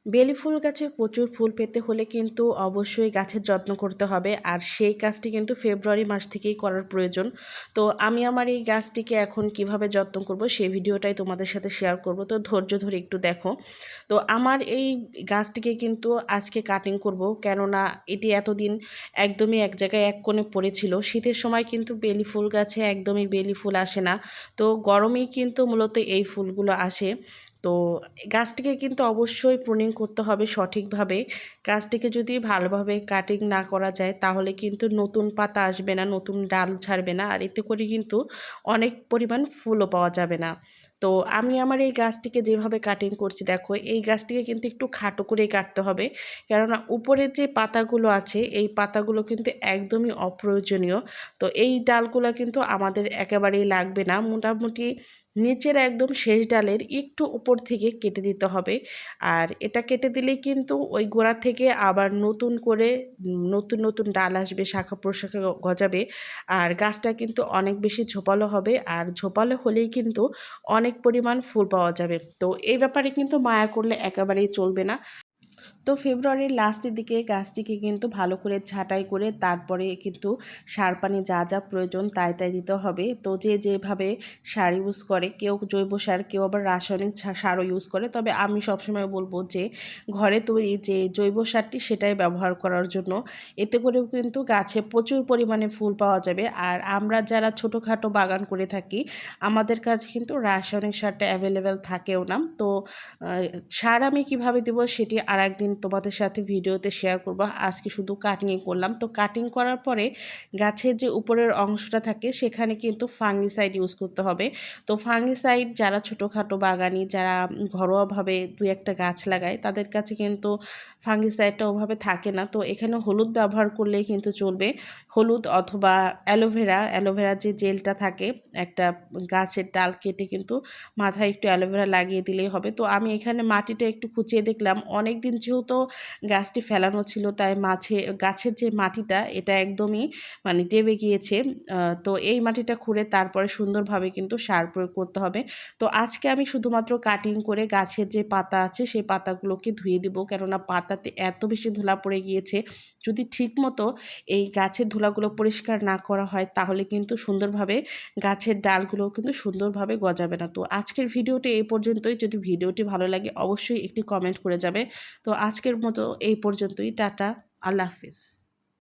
বেলি ফুল গাছে প্রচুর ফুল পেতে হলে কিন্তু অবশ্যই গাছের যত্ন করতে হবে, আর সেই কাজটি কিন্তু ফেব্রুয়ারি মাস থেকেই করার প্রয়োজন। তো আমি আমার এই গাছটিকে এখন কিভাবে যত্ন করব সেই ভিডিওটাই তোমাদের সাথে শেয়ার করব, তো ধৈর্য ধরে একটু দেখো। তো আমার এই গাছটিকে কিন্তু আজকে কাটিং করব, কেননা এটি এতদিন একদমই এক জায়গায় এক কোণে পড়েছিল। শীতের সময় কিন্তু বেলি ফুল গাছে একদমই বেলি ফুল আসে না, তো গরমেই কিন্তু মূলত এই ফুলগুলো আসে। তো গাছটিকে কিন্তু অবশ্যই প্রুনিং করতে হবে সঠিকভাবে। গাছটিকে যদি ভালোভাবে কাটিং না করা যায় তাহলে কিন্তু নতুন পাতা আসবে না, নতুন ডাল ছাড়বে না, আর এতে করে কিন্তু অনেক পরিমাণ ফুলও পাওয়া যাবে না। তো আমি আমার এই গাছটিকে যেভাবে কাটিং করছি দেখো, এই গাছটিকে কিন্তু একটু খাটো করেই কাটতে হবে, কেননা উপরের যে পাতাগুলো আছে এই পাতাগুলো কিন্তু একদমই অপ্রয়োজনীয়। তো এই ডালগুলো কিন্তু আমাদের একেবারেই লাগবে না, মোটামুটি নিচের একদম শেষ ডালের একটু উপর থেকে কেটে দিতে হবে। আর এটা কেটে দিলেই কিন্তু ওই গোড়া থেকে আবার নতুন করে নতুন নতুন ডাল আসবে, শাখা প্রশাখা গজাবে, আর গাছটা কিন্তু অনেক বেশি ঝোপালো হবে, আর ঝোপালো হলেই কিন্তু অনেক পরিমাণ ফুল পাওয়া যাবে। তো এই ব্যাপারে কিন্তু মায়া করলে একেবারেই চলবে না। তো ফেব্রুয়ারির লাস্টের দিকে গাছটিকে কিন্তু ভালো করে ছাঁটাই করে তারপরে কিন্তু সার পানি যা যা প্রয়োজন তাই তাই দিতে হবে। তো যে যেভাবে সার ইউজ করে, কেউ জৈব সার, কেউ আবার রাসায়নিক সারও ইউজ করে, তবে আমি সবসময় বলবো যে ঘরে তৈরি যে জৈব সারটি সেটাই ব্যবহার করার জন্য। এতে করেও কিন্তু গাছে প্রচুর পরিমাণে ফুল পাওয়া যাবে। আর আমরা যারা ছোটোখাটো বাগান করে থাকি আমাদের কাছে কিন্তু রাসায়নিক সারটা অ্যাভেলেবেল থাকেও না। তো সার আমি কিভাবে দেবো সেটি আর একদিন তোমাদের সাথে ভিডিওতে শেয়ার করব। আজকে শুধু কাটিংই করলাম। তো কাটিং করার পরে গাছের যে উপরের অংশটা থাকে সেখানে কিন্তু ফাঙ্গিসাইড ইউজ করতে হবে। তো ফাঙ্গিসাইড যারা ছোটোখাটো বাগানি, যারা ঘরোয়াভাবে দুই একটা গাছ লাগায় তাদের কাছে কিন্তু ফাঙ্গিসাইডটা ওভাবে থাকে না। তো এখানে হলুদ ব্যবহার করলেই কিন্তু চলবে। হলুদ অথবা অ্যালোভেরা যে জেলটা থাকে, একটা গাছের ডাল কেটে কিন্তু মাথায় একটু অ্যালোভেরা লাগিয়ে দিলেই হবে। তো আমি এখানে মাটিটা একটু খুঁচিয়ে দেখলাম, অনেক দিন যেহেতু গাছটি ফেলানো ছিল তাই গাছের যে মাটিটা এটা একদমই মানে দেবে গিয়েছে। তো এই মাটিটা খুঁড়ে তারপরে সুন্দরভাবে কিন্তু সার প্রয়োগ করতে হবে। তো আজকে আমি শুধুমাত্র কাটিং করে গাছের যে পাতা আছে সেই পাতাগুলোকে ধুয়ে দিব, কেননা পাতাতে এত বেশি ধুলা পড়ে গিয়েছে। যদি ঠিকমতো এই গাছের ধুলাগুলো পরিষ্কার না করা হয় তাহলে কিন্তু সুন্দরভাবে গাছের ডালগুলো কিন্তু সুন্দরভাবে গজাবে না। তো আজকের ভিডিওটি এই পর্যন্তই। যদি ভিডিওটি ভালো লাগে অবশ্যই একটি কমেন্ট করে যাবে। তো আজকের মতো এই পর্যন্তই। টাটা, আল্লাহ হাফিজ।